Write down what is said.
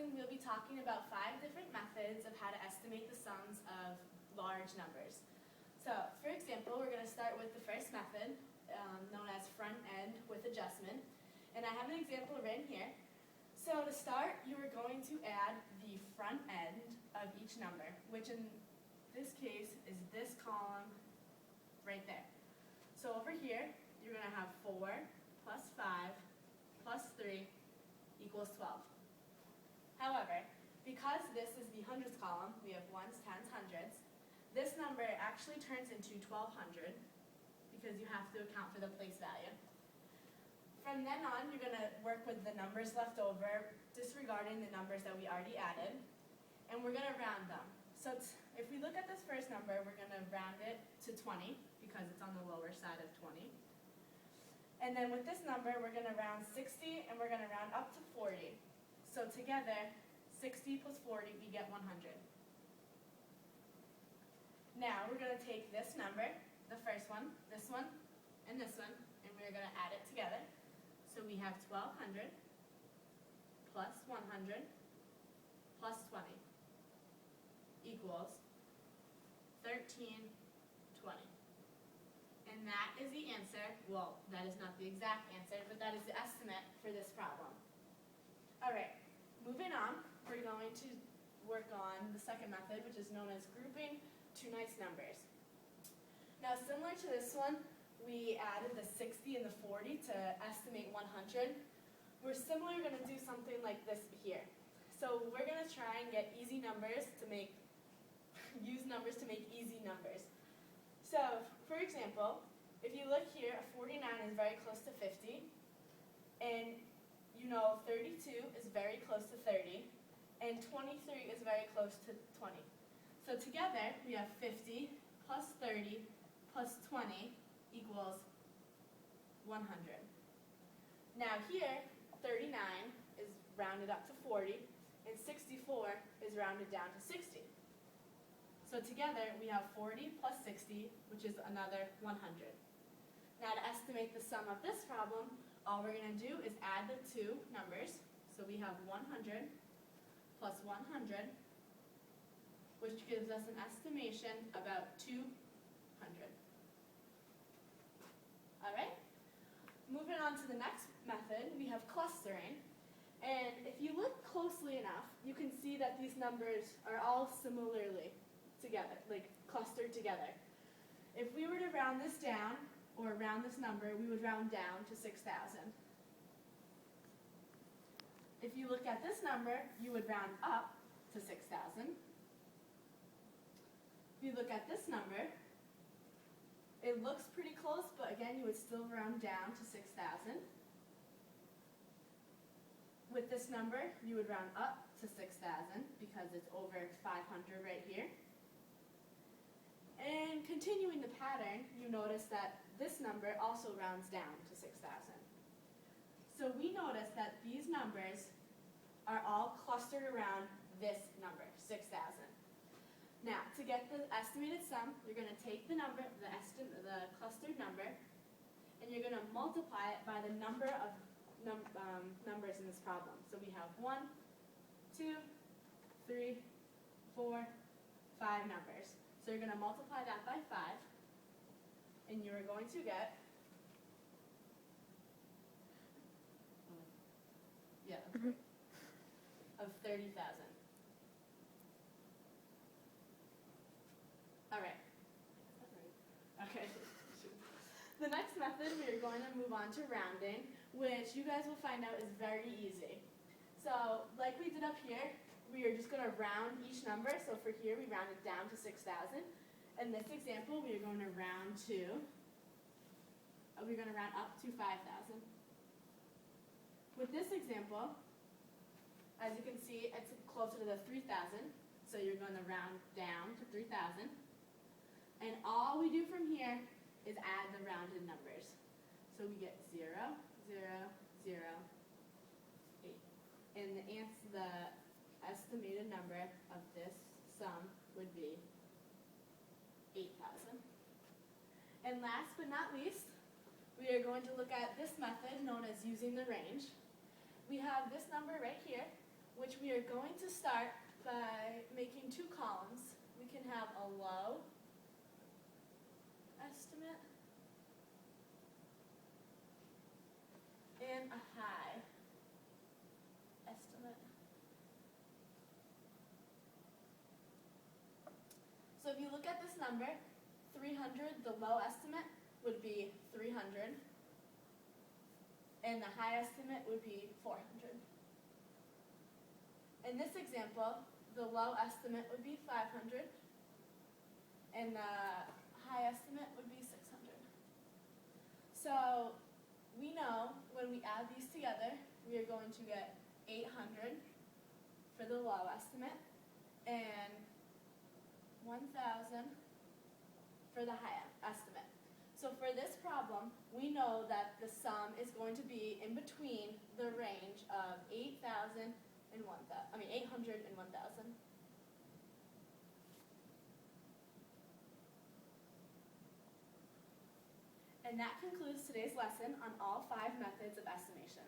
lesson, we'll be talking about 5 different methods of how to estimate the sums of large numbers. So, for example, we're going to start with the first method, known as front end with adjustment. And I have an example right here. So to start, you are going to add the front end of each number, which in this case is this column right there. So over here, you're going to have 4 plus 5 plus 3 equals 12. However, because this is the hundreds column, we have ones, tens, hundreds, this number actually turns into 1200 because you have to account for the place value. From then on, you're going to work with the numbers left over, disregarding the numbers that we already added, and we're going to round them. So if we look at this first number, we're going to round it to 20 because it's on the lower side of 20. And then with this number, we're going to round 60 and we're going to round up to 40. So together, 60 plus 40, we get 100. Now we're going to take this number, the first one, and this one, and we're going to add it together. So we have 1200 plus 100 plus 20 equals 1320. And that is the answer. Well, that is not the exact answer, but that is the estimate for this problem. All right, moving on, we're going to work on the second method, which is known as grouping two nice numbers. Now, similar to this one, we added the 60 and the 40 to estimate 100. We're similar going to do something like this here. So we're going to try and get easy numbers to make, use numbers to make easy numbers. So, for example, if you look here, a 49 is very close to 50, and you know 32 is very close to 30, and 23 is very close to 20. So together, we have 50 plus 30 plus 20 equals 100. Now here, 39 is rounded up to 40, and 64 is rounded down to 60. So together, we have 40 plus 60, which is another 100. Now to estimate the sum of this problem, all we're going to do is add the two numbers. So we have 100 plus 100, which gives us an estimation about 200. All right? Moving on to the next method, we have clustering. And if you look closely enough, you can see that these numbers are all similarly together, like clustered together. If we were to round this down, or round this number, we would round down to 6,000. If you look at this number, you would round up to 6,000. If you look at this number, it looks pretty close, but again, you would still round down to 6,000. With this number, you would round up to 6,000 because it's over 500 right here. And continuing the pattern, you notice that this number also rounds down to 6,000. So we notice that these numbers are all clustered around this number, 6,000. Now, to get the estimated sum, you're going to take the number, the clustered number, and you're going to multiply it by the number of numbers in this problem. So we have 1, 2, 3, 4, 5 numbers. So you're going to multiply that by 5, and you're going to get, of 30,000. All right. Okay. The next method, we are going to move on to rounding, which you guys will find out is very easy. So, like we did up here, we are just going to round each number. So for here, we rounded down to 6,000. In this example, we are going to round up to 5,000. With this example, as you can see, it's closer to the 3,000. So you're going to round down to 3,000. And all we do from here is add the rounded numbers. So we get 0, 0, 0, 8. And the estimated number of this sum would be 8,000. And last but not least, we are going to look at this method known as using the range. We have this number right here, which we are going to start by making two columns. We can have a low estimate and a high estimate. So if you look at this number, 300, the low estimate would be 300, and the high estimate would be 400. In this example, the low estimate would be 500, and the high estimate would be 600. So we know when we add these together, we are going to get 800 for the low estimate and 1,000 for the high estimate. So for this problem, we know that the sum is going to be in between the range of 800 and 1,000. And that concludes today's lesson on all 5 methods of estimation.